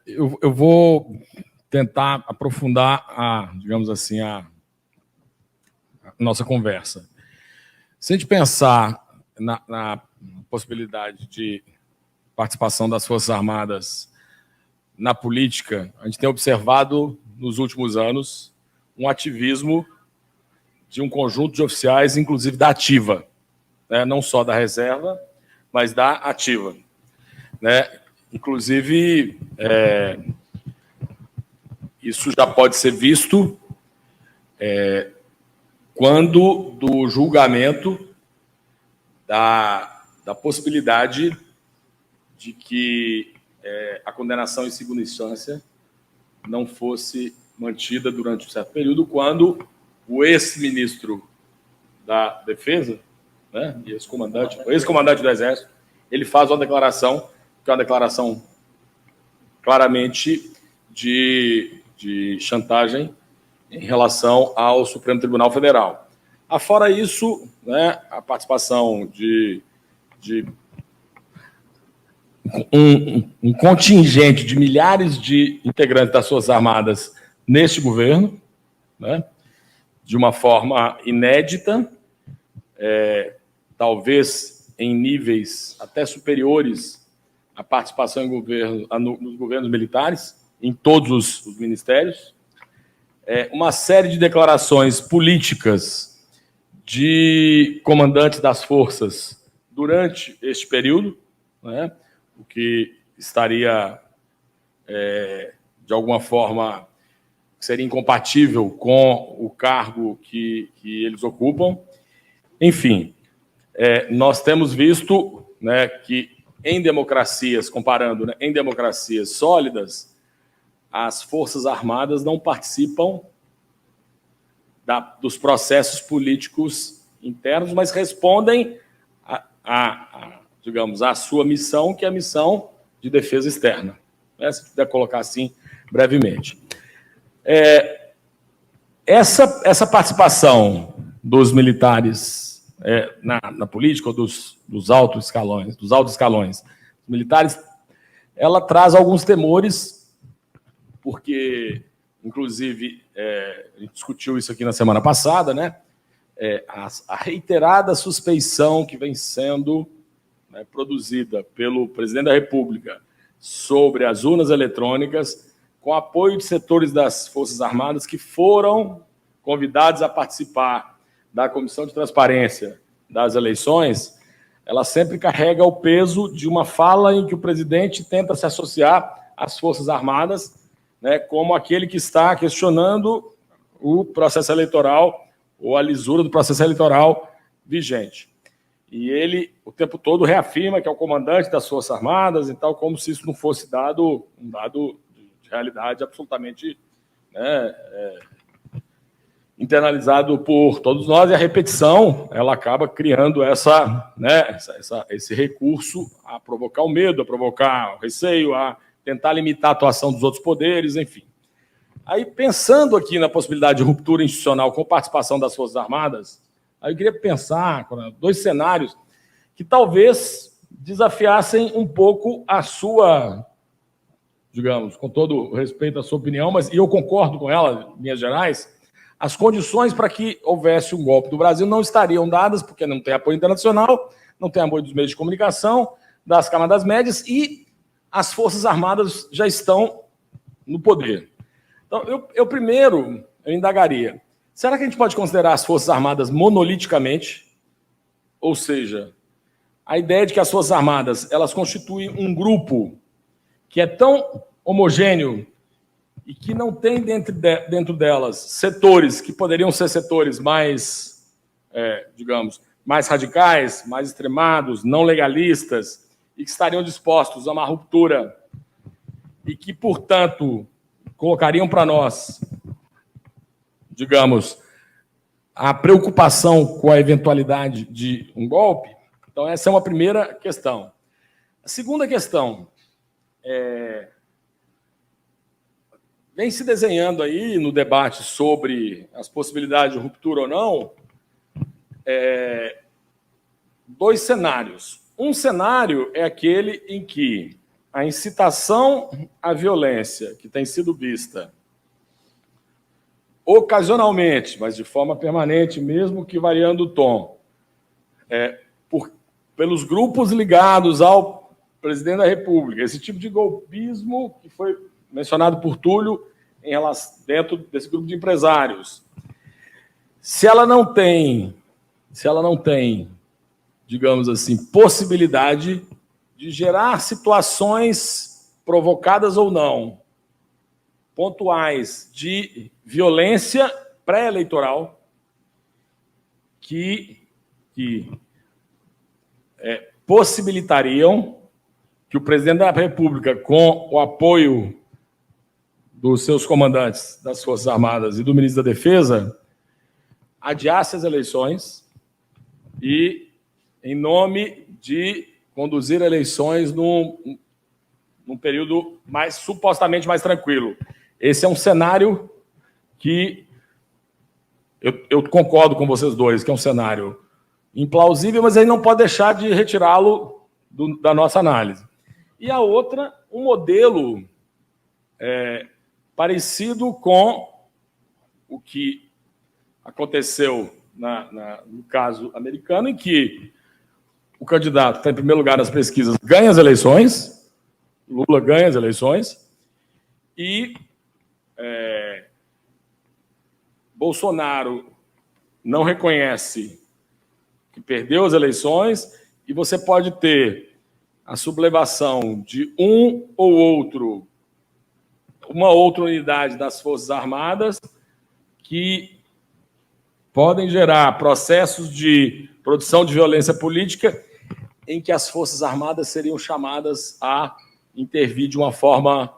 Eu vou tentar aprofundar digamos assim, a nossa conversa. Se a gente pensar na possibilidade de participação das Forças Armadas na política, a gente tem observado nos últimos anos um ativismo de um conjunto de oficiais, inclusive da ativa, né? Não só da reserva, mas da ativa, né? Inclusive, isso já pode ser visto quando do julgamento da possibilidade de que a condenação em segunda instância não fosse mantida durante um certo período, quando o ex-ministro da Defesa, né, e ex-comandante do Exército, ele faz uma declaração, que é uma declaração claramente de chantagem em relação ao Supremo Tribunal Federal. Afora isso, né, a participação de um contingente de milhares de integrantes das Forças Armadas neste governo, né, de uma forma inédita, talvez em níveis até superiores à participação nos governos militares, em todos os ministérios, uma série de declarações políticas de comandantes das forças durante este período, né, o que estaria, de alguma forma, seria incompatível com o cargo que eles ocupam. Enfim, nós temos visto, né, que em democracias, comparando, né, em democracias sólidas, as Forças Armadas não participam dos processos políticos internos, mas respondem digamos, à sua missão, que é a missão de defesa externa, né? Se puder colocar assim brevemente. Essa participação dos militares na política, ou dos altos escalões militares, ela traz alguns temores, porque, inclusive, a gente discutiu isso aqui na semana passada, né? A reiterada suspeição que vem sendo, né, produzida pelo presidente da República sobre as urnas eletrônicas, com apoio de setores das Forças Armadas que foram convidados a participar da Comissão de Transparência das eleições, ela sempre carrega o peso de uma fala em que o presidente tenta se associar às Forças Armadas, né, como aquele que está questionando o processo eleitoral ou a lisura do processo eleitoral vigente. E ele, o tempo todo, reafirma que é o comandante das Forças Armadas e tal, como se isso não fosse um dado de realidade absolutamente, né, internalizado por todos nós, e a repetição ela acaba criando esse recurso a provocar o medo, a provocar o receio, a tentar limitar a atuação dos outros poderes, enfim. Aí, pensando aqui na possibilidade de ruptura institucional com participação das Forças Armadas, aí eu queria pensar dois cenários que talvez desafiassem um pouco a sua, digamos, com todo o respeito à sua opinião, e eu concordo com ela, em linhas gerais, as condições para que houvesse um golpe do Brasil não estariam dadas, porque não tem apoio internacional, não tem apoio dos meios de comunicação, das camadas médias, e as Forças Armadas já estão no poder. Então, eu primeiro indagaria, será que a gente pode considerar as Forças Armadas monoliticamente? Ou seja, a ideia de que as Forças Armadas elas constituem um grupo que é tão homogêneo e que não tem dentro delas setores que poderiam ser setores mais, digamos, mais radicais, mais extremados, não legalistas, e que estariam dispostos a uma ruptura e que, portanto, colocariam para nós, digamos, a preocupação com a eventualidade de um golpe. Então, essa é uma primeira questão. A segunda questão vem se desenhando aí no debate sobre as possibilidades de ruptura ou não, dois cenários. Um cenário é aquele em que a incitação à violência, que tem sido vista ocasionalmente, mas de forma permanente, mesmo que variando o tom, pelos grupos ligados ao presidente da República, esse tipo de golpismo que foi mencionado por Túlio dentro desse grupo de empresários, se ela não tem, digamos assim, possibilidade de gerar situações provocadas ou não, pontuais de violência pré-eleitoral que possibilitariam que o presidente da República, com o apoio dos seus comandantes das Forças Armadas e do ministro da Defesa, adiasse as eleições e, em nome de conduzir eleições num período supostamente mais tranquilo. Esse é um cenário que eu concordo com vocês dois, que é um cenário implausível, mas ele não pode deixar de retirá-lo da nossa análise. E a outra, um modelo parecido com o que aconteceu no caso americano, em que o candidato que está em primeiro lugar nas pesquisas ganha as eleições, Lula ganha as eleições, e Bolsonaro não reconhece que perdeu as eleições, e você pode ter a sublevação de uma outra unidade das Forças Armadas que podem gerar processos de produção de violência política em que as Forças Armadas seriam chamadas a intervir de uma forma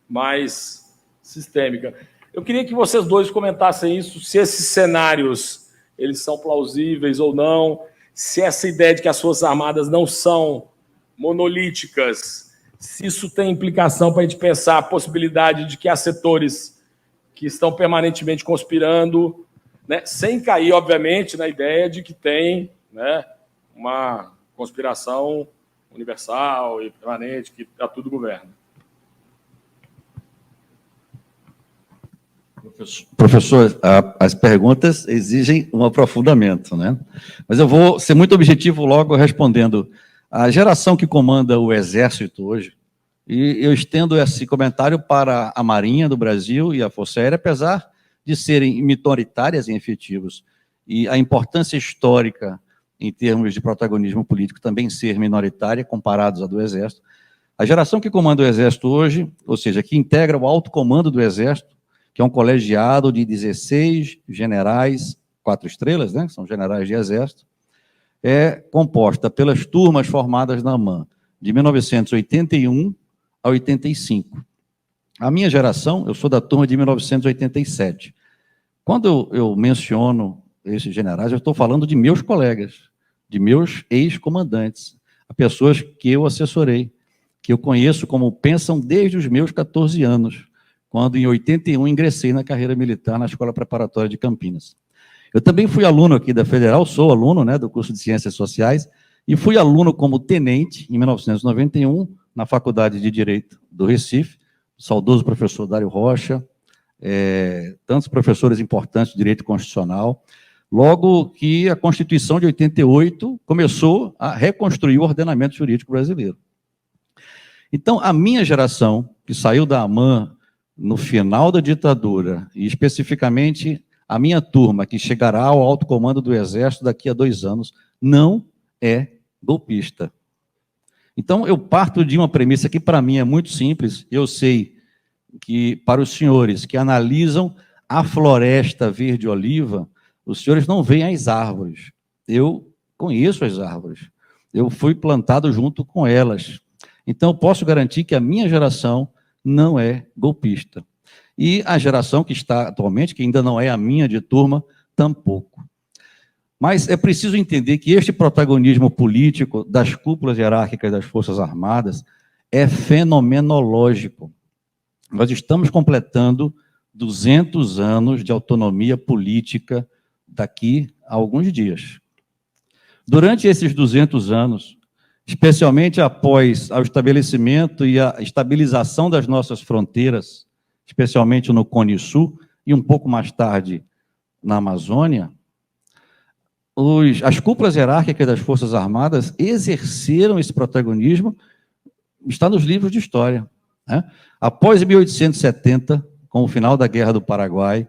mais sistêmica. Eu queria que vocês dois comentassem isso, se esses cenários eles são plausíveis ou não, se essa ideia de que as Forças Armadas não são monolíticas, se isso tem implicação para a gente pensar a possibilidade de que há setores que estão permanentemente conspirando, né, sem cair, obviamente, na ideia de que tem, né, uma conspiração universal e permanente que a tudo governa. Professor, as perguntas exigem um aprofundamento, né? Mas eu vou ser muito objetivo logo respondendo. A geração que comanda o Exército hoje, e eu estendo esse comentário para a Marinha do Brasil e a Força Aérea, apesar de serem minoritárias em efetivos, e a importância histórica em termos de protagonismo político também ser minoritária, comparados à do Exército. A geração que comanda o Exército hoje, ou seja, que integra o alto comando do Exército, que é um colegiado de 16 generais, 4 estrelas, né, são generais de Exército, é composta pelas turmas formadas na AMAN, de 1981 a 85. A minha geração, eu sou da turma de 1987. Quando eu menciono esses generais, eu estou falando de meus colegas, de meus ex-comandantes, pessoas que eu assessorei, que eu conheço como pensam desde os meus 14 anos, quando em 81 ingressei na carreira militar na Escola Preparatória de Campinas. Eu também fui aluno aqui da Federal, sou aluno, né, do curso de Ciências Sociais, e fui aluno como tenente em 1991 na Faculdade de Direito do Recife, o saudoso professor Dário Rocha, tantos professores importantes de direito constitucional, logo que a Constituição de 88 começou a reconstruir o ordenamento jurídico brasileiro. Então, a minha geração, que saiu da AMAN no final da ditadura, e especificamente a minha turma, que chegará ao alto comando do Exército daqui a 2 anos, não é golpista. Então, eu parto de uma premissa que, para mim, é muito simples. Eu sei que, para os senhores que analisam a floresta verde-oliva, os senhores não veem as árvores. Eu conheço as árvores. Eu fui plantado junto com elas. Então, eu posso garantir que a minha geração não é golpista. E a geração que está atualmente, que ainda não é a minha de turma, tampouco. Mas é preciso entender que este protagonismo político das cúpulas hierárquicas das Forças Armadas é fenomenológico. Nós estamos completando 200 anos de autonomia política daqui a alguns dias. Durante esses 200 anos, especialmente após o estabelecimento e a estabilização das nossas fronteiras, especialmente no Cone Sul, e um pouco mais tarde na Amazônia, as cúpulas hierárquicas das Forças Armadas exerceram esse protagonismo, está nos livros de história, né? Após 1870, com o final da Guerra do Paraguai,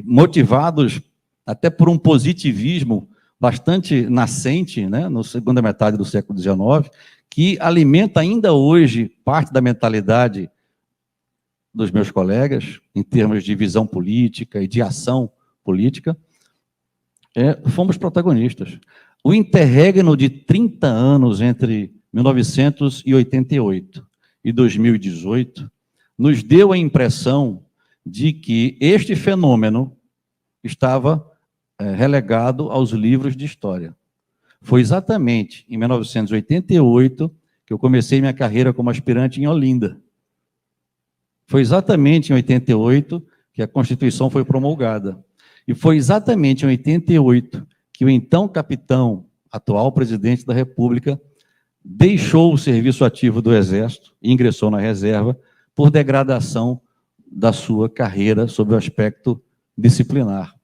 motivados até por um positivismo bastante nascente, né, na segunda metade do século XIX, que alimenta ainda hoje parte da mentalidade dos meus colegas, em termos de visão política e de ação política, fomos protagonistas. O interregno de 30 anos entre 1988 e 2018 nos deu a impressão de que este fenômeno estava relegado aos livros de história. Foi exatamente em 1988 que eu comecei minha carreira como aspirante em Olinda. Foi exatamente em 88 que a Constituição foi promulgada. E foi exatamente em 88 que o então capitão, atual presidente da República, deixou o serviço ativo do Exército e ingressou na reserva por degradação da sua carreira sob o aspecto disciplinar.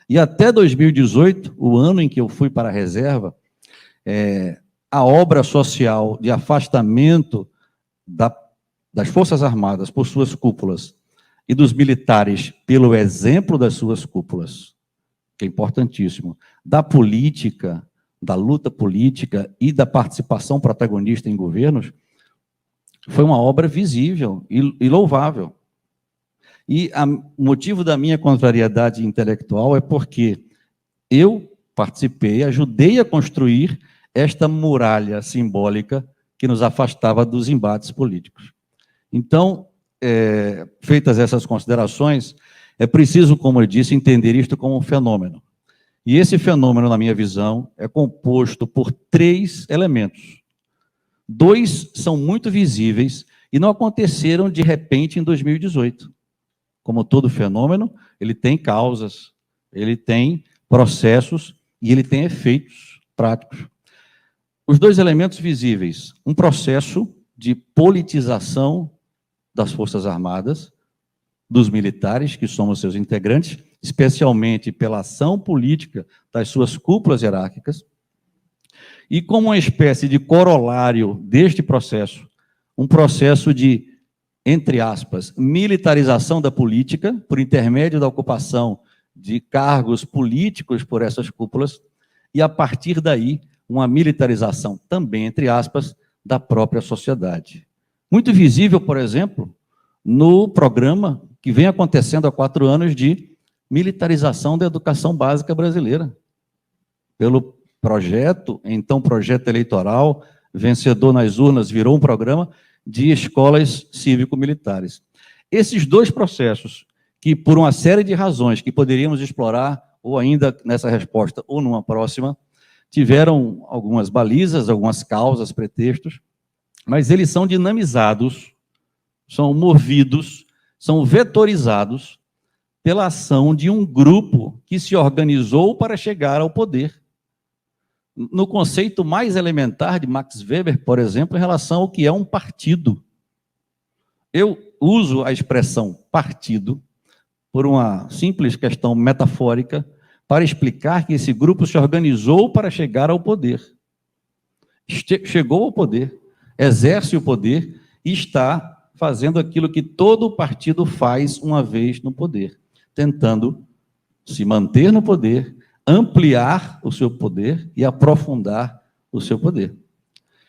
E até 2018, o ano em que eu fui para a reserva, a obra social de afastamento das Forças Armadas por suas cúpulas e dos militares pelo exemplo das suas cúpulas, que é importantíssimo, da política, da luta política e da participação protagonista em governos, foi uma obra visível e louvável. E o motivo da minha contrariedade intelectual é porque eu participei, ajudei a construir esta muralha simbólica que nos afastava dos embates políticos. Então, feitas essas considerações, é preciso, como eu disse, entender isto como um fenômeno. E esse fenômeno, na minha visão, é composto por 3 elementos. 2 são muito visíveis e não aconteceram de repente em 2018. Como todo fenômeno, ele tem causas, ele tem processos e ele tem efeitos práticos. Os 2 elementos visíveis, um processo de politização das Forças Armadas, dos militares, que somos seus integrantes, especialmente pela ação política das suas cúpulas hierárquicas, e como uma espécie de corolário deste processo, um processo de, entre aspas, militarização da política, por intermédio da ocupação de cargos políticos por essas cúpulas, e a partir daí, uma militarização também, entre aspas, da própria sociedade. Muito visível, por exemplo, no programa que vem acontecendo há 4 anos de militarização da educação básica brasileira, pelo projeto, então projeto eleitoral, vencedor nas urnas, virou um programa de escolas cívico-militares. Esses 2 processos, que por uma série de razões que poderíamos explorar, ou ainda nessa resposta, ou numa próxima, tiveram algumas balizas, algumas causas, pretextos, mas eles são dinamizados, são movidos, são vetorizados pela ação de um grupo que se organizou para chegar ao poder. No conceito mais elementar de Max Weber, por exemplo, em relação ao que é um partido. Eu uso a expressão partido por uma simples questão metafórica para explicar que esse grupo se organizou para chegar ao poder. Chegou ao poder, exerce o poder e está fazendo aquilo que todo partido faz uma vez no poder, tentando se manter no poder, ampliar o seu poder e aprofundar o seu poder.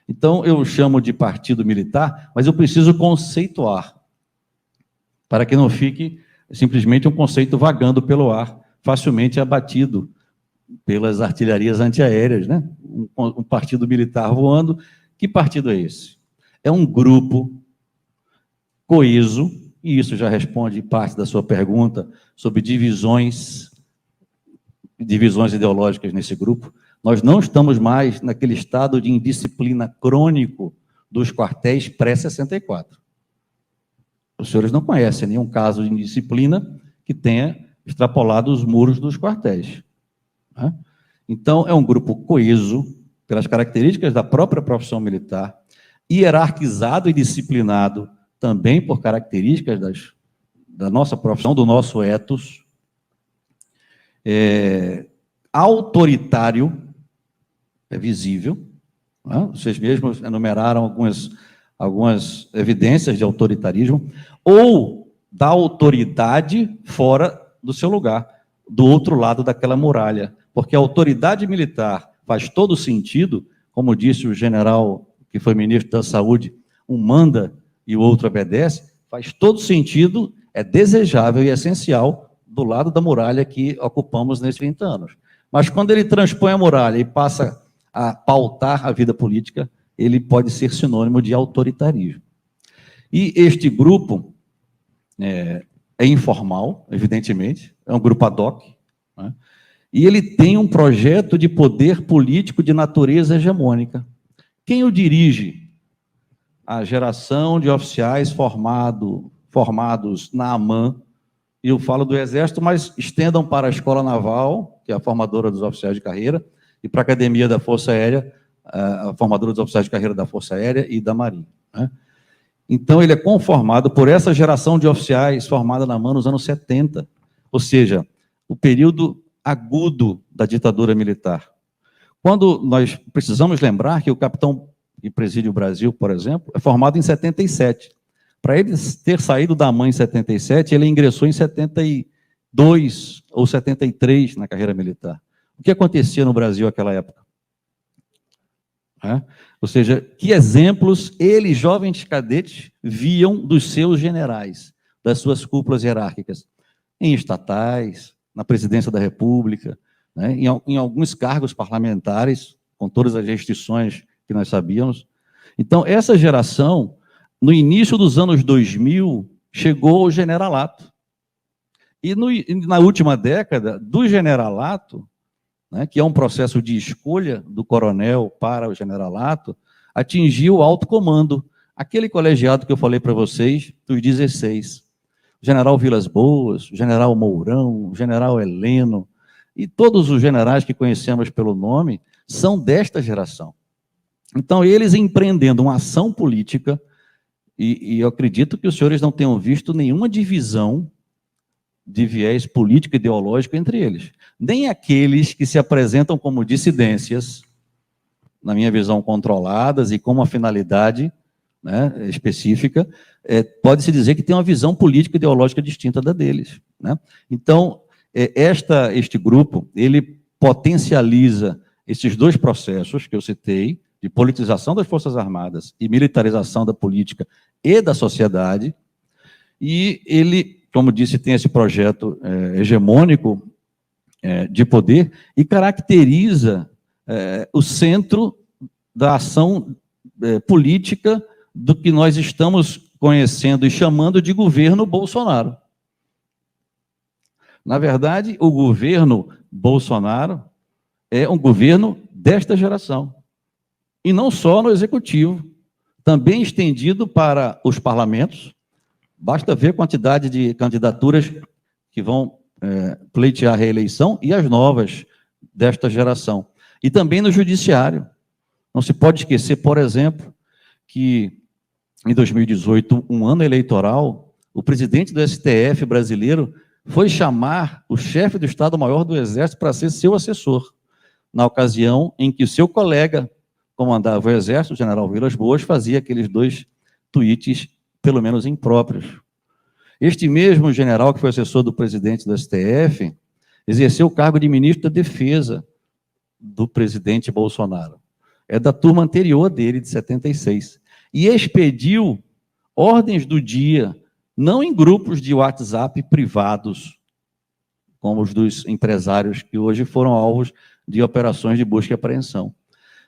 Então, eu chamo de partido militar, mas eu preciso conceituar, para que não fique simplesmente um conceito vagando pelo ar, facilmente abatido pelas artilharias antiaéreas, né? Um partido militar voando. Que partido é esse? É um grupo coeso, e isso já responde parte da sua pergunta sobre divisões ideológicas nesse grupo. Nós não estamos mais naquele estado de indisciplina crônico dos quartéis pré-64. Os senhores não conhecem nenhum caso de indisciplina que tenha extrapolado os muros dos quartéis, né? Então, é um grupo coeso, pelas características da própria profissão militar, hierarquizado e disciplinado também por características da nossa profissão, do nosso ethos, autoritário, é visível, né? Vocês mesmos enumeraram algumas evidências de autoritarismo, ou da autoridade fora do seu lugar, do outro lado daquela muralha, porque a autoridade militar faz todo sentido, como disse o general que foi ministro da Saúde, um manda e o outro obedece, faz todo sentido, é desejável e essencial do lado da muralha que ocupamos nesses 30 anos. Mas quando ele transpõe a muralha e passa a pautar a vida política, ele pode ser sinônimo de autoritarismo. E este grupo é informal, evidentemente, é um grupo ad hoc, né? E ele tem um projeto de poder político de natureza hegemônica. Quem o dirige? A geração de oficiais formados na AMAN, e eu falo do Exército, mas estendam para a Escola Naval, que é a formadora dos oficiais de carreira, e para a Academia da Força Aérea, a formadora dos oficiais de carreira da Força Aérea e da Marinha, né? Então, ele é conformado por essa geração de oficiais formada na AMAN nos anos 70, ou seja, o período agudo da ditadura militar. Quando nós precisamos lembrar que o capitão que preside o Brasil, por exemplo, é formado em 77. Para ele ter saído da AMAN em 77, ele ingressou em 72 ou 73 na carreira militar. O que acontecia no Brasil naquela época? Ou seja, que exemplos eles, jovens cadetes, viam dos seus generais, das suas cúpulas hierárquicas, em estatais, na presidência da República, né, em alguns cargos parlamentares, com todas as restrições que nós sabíamos. Então, essa geração, no início dos anos 2000, chegou ao generalato. E na última década, do generalato, né, que é um processo de escolha do coronel para o generalato, atingiu o alto comando, aquele colegiado que eu falei para vocês, dos 16. General Vilas Boas, General Mourão, General Heleno, e todos os generais que conhecemos pelo nome, são desta geração. Então, eles empreendendo uma ação política, e eu acredito que os senhores não tenham visto nenhuma divisão de viés político e ideológico entre eles. Nem aqueles que se apresentam como dissidências, na minha visão, controladas e com uma finalidade, né, específica, pode-se dizer que tem uma visão política e ideológica distinta da deles, né? Então, este grupo, ele potencializa esses dois processos que eu citei, de politização das Forças Armadas e militarização da política e da sociedade, e ele, como disse, tem esse projeto hegemônico de poder e caracteriza o centro da ação política do que nós estamos conhecendo e chamando de governo Bolsonaro. Na verdade, o governo Bolsonaro é um governo desta geração. E não só no executivo, também estendido para os parlamentos. Basta ver a quantidade de candidaturas que vão pleitear a reeleição e as novas desta geração. E também no judiciário. Não se pode esquecer, por exemplo, que em 2018, um ano eleitoral, o presidente do STF brasileiro foi chamar o chefe do Estado-Maior do Exército para ser seu assessor, na ocasião em que o seu colega comandava o Exército, o general Vilas Boas, fazia aqueles 2 tweets, pelo menos impróprios. Este mesmo general que foi assessor do presidente do STF, exerceu o cargo de ministro da Defesa do presidente Bolsonaro. É da turma anterior dele, de 76. E expediu ordens do dia, não em grupos de WhatsApp privados, como os dos empresários que hoje foram alvos de operações de busca e apreensão,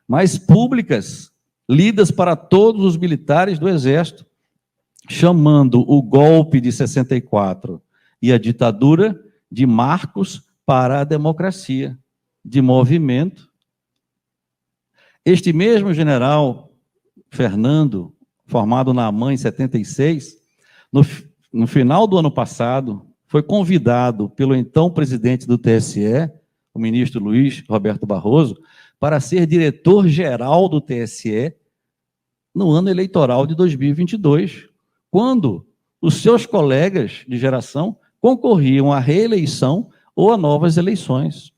mas públicas, lidas para todos os militares do Exército, chamando o golpe de 64 e a ditadura de marcos para a democracia, de movimento. Este mesmo general Fernando, formado na AMAN em 76, no final do ano passado, foi convidado pelo então presidente do TSE, o ministro Luiz Roberto Barroso, para ser diretor-geral do TSE no ano eleitoral de 2022, quando os seus colegas de geração concorriam à reeleição ou a novas eleições.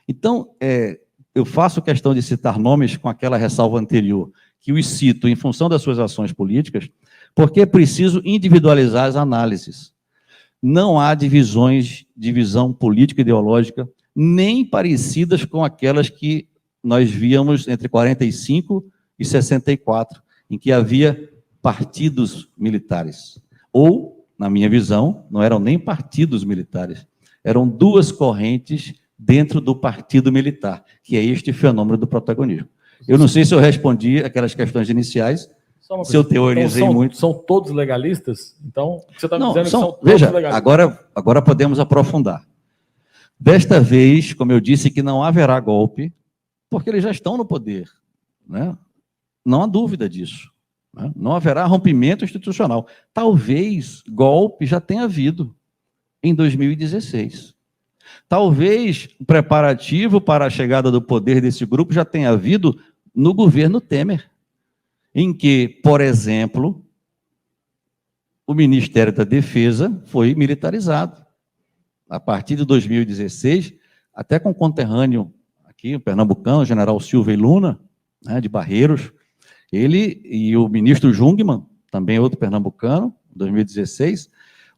Então, eu faço questão de citar nomes com aquela ressalva anterior, que os cito em função das suas ações políticas, porque é preciso individualizar as análises. Não há divisão política e ideológica, nem parecidas com aquelas que nós víamos entre 45 e 64, em que havia partidos militares. Ou, na minha visão, não eram nem partidos militares, eram duas correntes dentro do partido militar, que é este fenômeno do protagonismo. Eu não sei se eu respondi aquelas questões iniciais, se eu teorizei então muito. São todos legalistas? Então, você está dizendo que são todos veja, legalistas? agora podemos aprofundar. Desta vez, como eu disse, que não haverá golpe, porque eles já estão no poder, né? Não há dúvida disso, né? Não haverá rompimento institucional. Talvez golpe já tenha havido em 2016. Talvez o preparativo para a chegada do poder desse grupo já tenha havido no governo Temer, em que, por exemplo, o Ministério da Defesa foi militarizado. A partir de 2016, até com o conterrâneo aqui, o pernambucano, o general Silva Luna, né, de Barreiros, ele e o ministro Jungmann, também outro pernambucano, em 2016,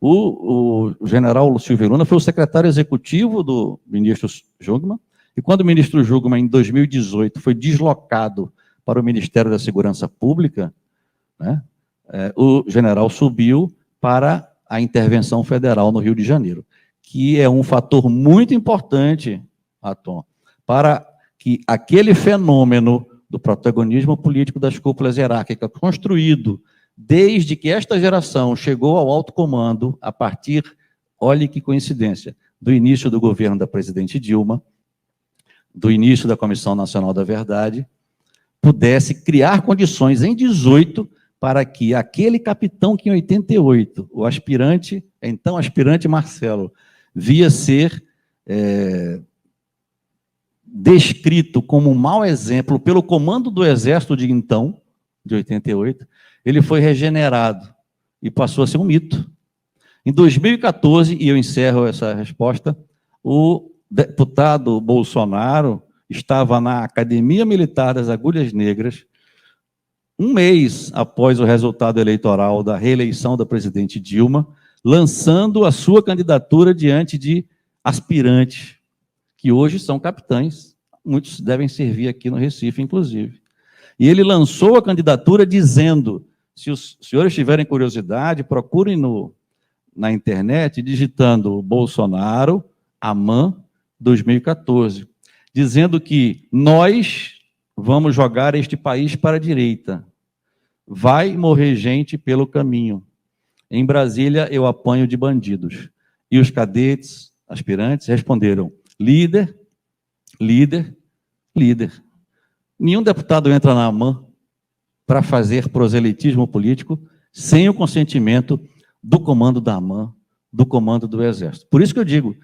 o general Silva Luna foi o secretário executivo do ministro Jungmann, e quando o ministro Jungmann, em 2018, foi deslocado para o Ministério da Segurança Pública, né, o general subiu para a intervenção federal no Rio de Janeiro, que é um fator muito importante, Atom, para que aquele fenômeno do protagonismo político das cúpulas hierárquicas, construído desde que esta geração chegou ao alto comando, a partir, olhe que coincidência, do início do governo da presidente Dilma, do início da Comissão Nacional da Verdade, pudesse criar condições em 18 para que aquele capitão que em 88, o aspirante, então aspirante Marcelo, via ser descrito como um mau exemplo pelo comando do Exército de então, de 88, ele foi regenerado e passou a ser um mito. Em 2014, e eu encerro essa resposta, o deputado Bolsonaro estava na Academia Militar das Agulhas Negras, um mês após o resultado eleitoral da reeleição da presidente Dilma, lançando a sua candidatura diante de aspirantes, que hoje são capitães, muitos devem servir aqui no Recife, inclusive. E ele lançou a candidatura dizendo, se os senhores tiverem curiosidade, procurem na internet, digitando Bolsonaro, AMAN, 2014, dizendo que nós vamos jogar este país para a direita. Vai morrer gente pelo caminho. Em Brasília, eu apanho de bandidos. E os cadetes, aspirantes, responderam, líder, líder, líder. Nenhum deputado entra na AMAN para fazer proselitismo político sem o consentimento do comando da AMAN, do comando do Exército. Por isso que eu digo,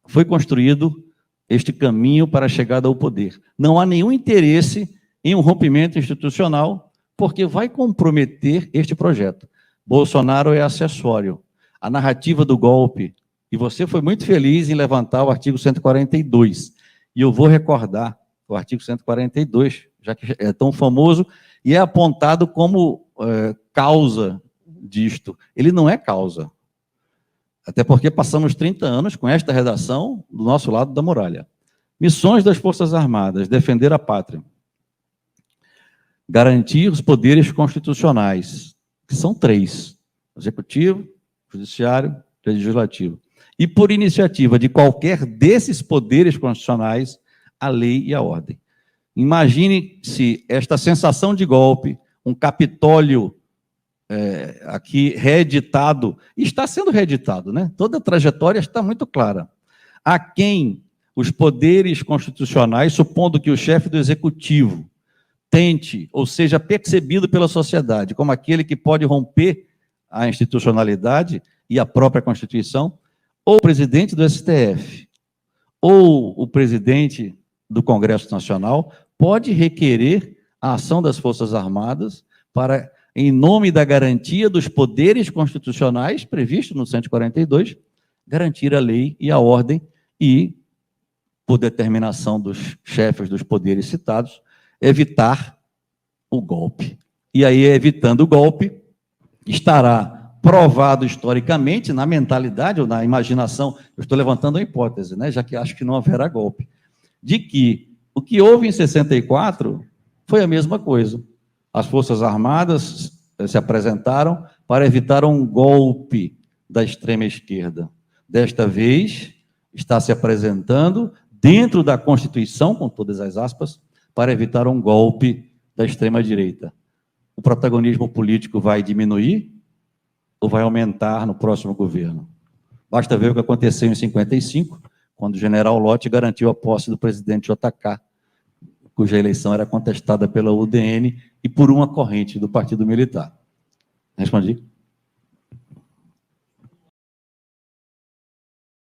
foi construído este caminho para a chegada ao poder. Não há nenhum interesse em um rompimento institucional, porque vai comprometer este projeto. Bolsonaro é acessório. A narrativa do golpe, e você foi muito feliz em levantar o artigo 142, e eu vou recordar o artigo 142, já que é tão famoso, e é apontado como causa disto. Ele não é causa. Até porque passamos 30 anos com esta redação do nosso lado da muralha. Missões das Forças Armadas, defender a pátria. Garantir os poderes constitucionais, que são 3, executivo, judiciário, legislativo. E por iniciativa de qualquer desses poderes constitucionais, a lei e a ordem. Imagine se esta sensação de golpe, um Capitólio aqui reeditado, está sendo reeditado, né? Toda a trajetória está muito clara. A quem os poderes constitucionais, supondo que o chefe do executivo tente, ou seja percebido pela sociedade como aquele que pode romper a institucionalidade e a própria Constituição, ou o presidente do STF, ou o presidente do Congresso Nacional pode requerer a ação das Forças Armadas para, em nome da garantia dos poderes constitucionais previsto no 142, garantir a lei e a ordem e, por determinação dos chefes dos poderes citados, evitar o golpe. E aí, evitando o golpe, estará provado historicamente, na mentalidade ou na imaginação, eu estou levantando a hipótese, né, já que acho que não haverá golpe, de que o que houve em 64 foi a mesma coisa. As Forças Armadas se apresentaram para evitar um golpe da extrema-esquerda. Desta vez, está se apresentando dentro da Constituição, com todas as aspas, para evitar um golpe da extrema-direita. O protagonismo político vai diminuir ou vai aumentar no próximo governo? Basta ver o que aconteceu em 55, quando o general Lott garantiu a posse do presidente JK, cuja eleição era contestada pela UDN e por uma corrente do Partido Militar. Respondi?